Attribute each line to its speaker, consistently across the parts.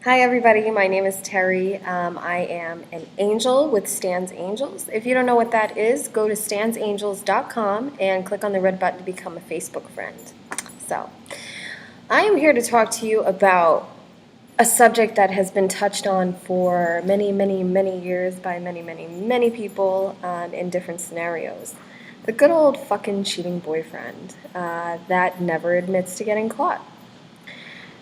Speaker 1: Hi, everybody. My name is Terry. I am an angel with Stan's Angels. If you don't know what that is, go to stansangels.com and click on the red button to become a Facebook friend. So, I am here to talk to you about a subject that has been touched on for many, many, many years by many, many, many people in different scenarios. The good old fucking cheating boyfriend that never admits to getting caught.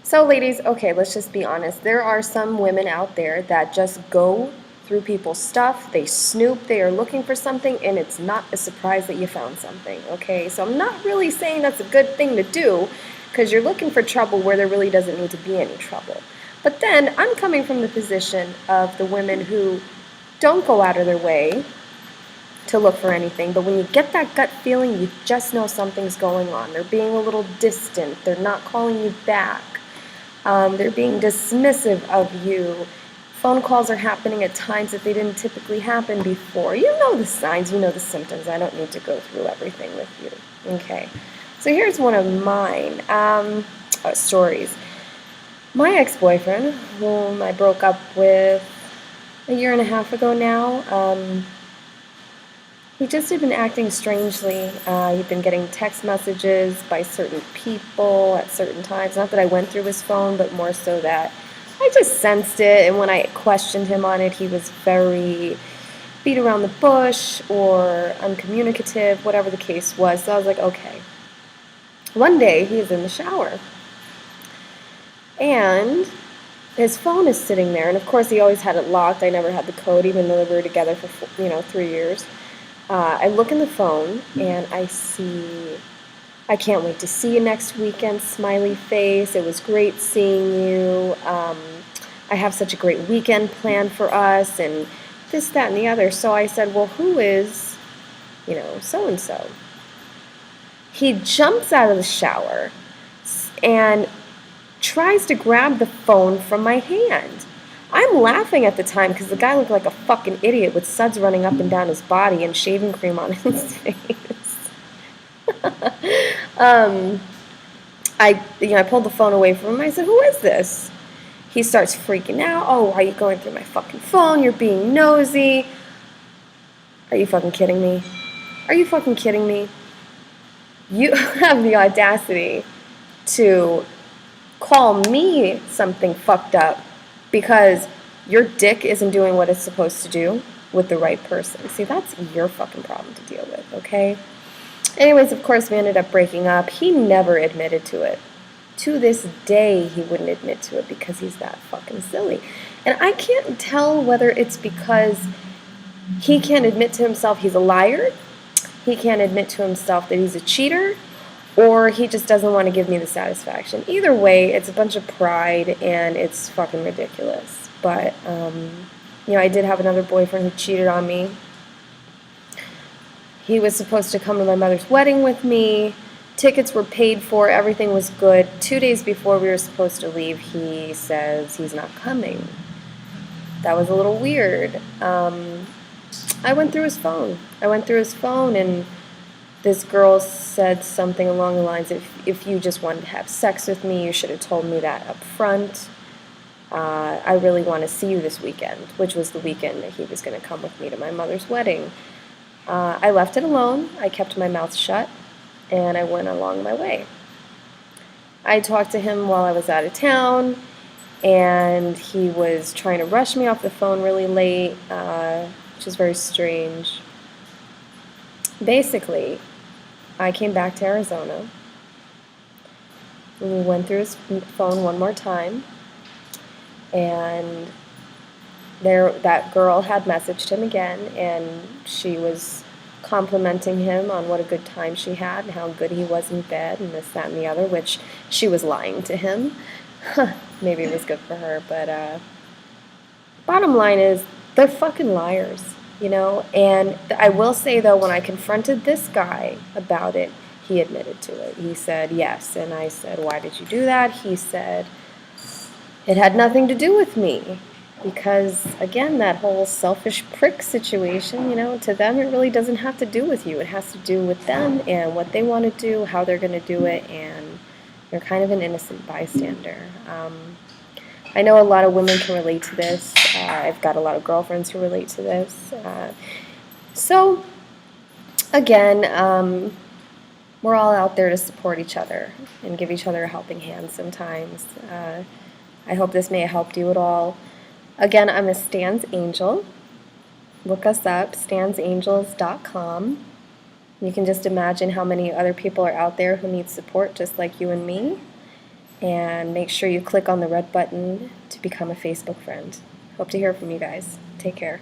Speaker 1: So, ladies, okay, let's just be honest. There are some women out there that just go through people's stuff, they snoop, they are looking for something, and it's not a surprise that you found something, okay? So, I'm not really saying that's a good thing to do because you're looking for trouble where there really doesn't need to be any trouble. But then I'm coming from the position of the women who don't go out of their way to look for anything, but when you get that gut feeling, you just know something's going on. They're being a little distant, they're not calling you back. They're being dismissive of you. Phone calls are happening at times that they didn't typically happen before. You know the signs, you know the symptoms. I don't need to go through everything with you. Okay. So here's one of mine stories. My ex-boyfriend, whom I broke up with a year and a half ago now, he just had been acting strangely. He'd been getting text messages by certain people at certain times. Not that I went through his phone, but more so that I just sensed it. And when I questioned him on it, he was very beat around the bush or uncommunicative, whatever the case was. So I was like, okay. One day, he is in the shower. And his phone is sitting there. And of course, he always had it locked. I never had the code, even though we were together for 3 years. I look in the phone and I see, I can't wait to see you next weekend, smiley face. It was great seeing you. I have such a great weekend planned for us and this, that, and the other. So I said, well, who is, so-and-so? He jumps out of the shower and tries to grab the phone from my hand. I'm laughing at the time because the guy looked like a fucking idiot with suds running up and down his body and shaving cream on his face. um, I pulled the phone away from him. I said, "Who is this?" He starts freaking out. "Oh, why are you going through my fucking phone? You're being nosy." Are you fucking kidding me? Are you fucking kidding me? You have the audacity to call me something fucked up because your dick isn't doing what it's supposed to do with the right person. See, that's your fucking problem to deal with, okay? Anyways, of course, we ended up breaking up. He never admitted to it. To this day, he wouldn't admit to it because he's that fucking silly. And I can't tell whether it's because he can't admit to himself he's a liar, he can't admit to himself that he's a cheater, or he just doesn't want to give me the satisfaction. Either way, it's a bunch of pride, and it's fucking ridiculous. But, I did have another boyfriend who cheated on me. He was supposed to come to my mother's wedding with me. Tickets were paid for. Everything was good. 2 days before we were supposed to leave, he says he's not coming. That was a little weird. I went through his phone. And this girl said something along the lines of, if you just wanted to have sex with me, you should have told me that up front. I really want to see you this weekend, which was the weekend that he was going to come with me to my mother's wedding. I left it alone. I kept my mouth shut, and I went along my way. I talked to him while I was out of town, and he was trying to rush me off the phone really late, which is very strange. Basically, I came back to Arizona. We went through his phone one more time, and that girl had messaged him again, and she was complimenting him on what a good time she had and how good he was in bed and this, that, and the other, which she was lying to him. Maybe it was good for her, but bottom line is, they're fucking liars. And I will say, though, when I confronted this guy about it, he admitted to it. He said yes, and I said, why did you do that? He said, it had nothing to do with me, because, again, that whole selfish prick situation, to them it really doesn't have to do with you. It has to do with them and what they want to do, how they're going to do it, and you're kind of an innocent bystander. I know a lot of women can relate to this. I've got a lot of girlfriends who relate to this. So, again, we're all out there to support each other and give each other a helping hand sometimes. I hope this may have helped you at all. Again, I'm a Stan's Angel. Look us up, stansangels.com. You can just imagine how many other people are out there who need support just like you and me. And make sure you click on the red button to become a Facebook friend. Hope to hear from you guys. Take care.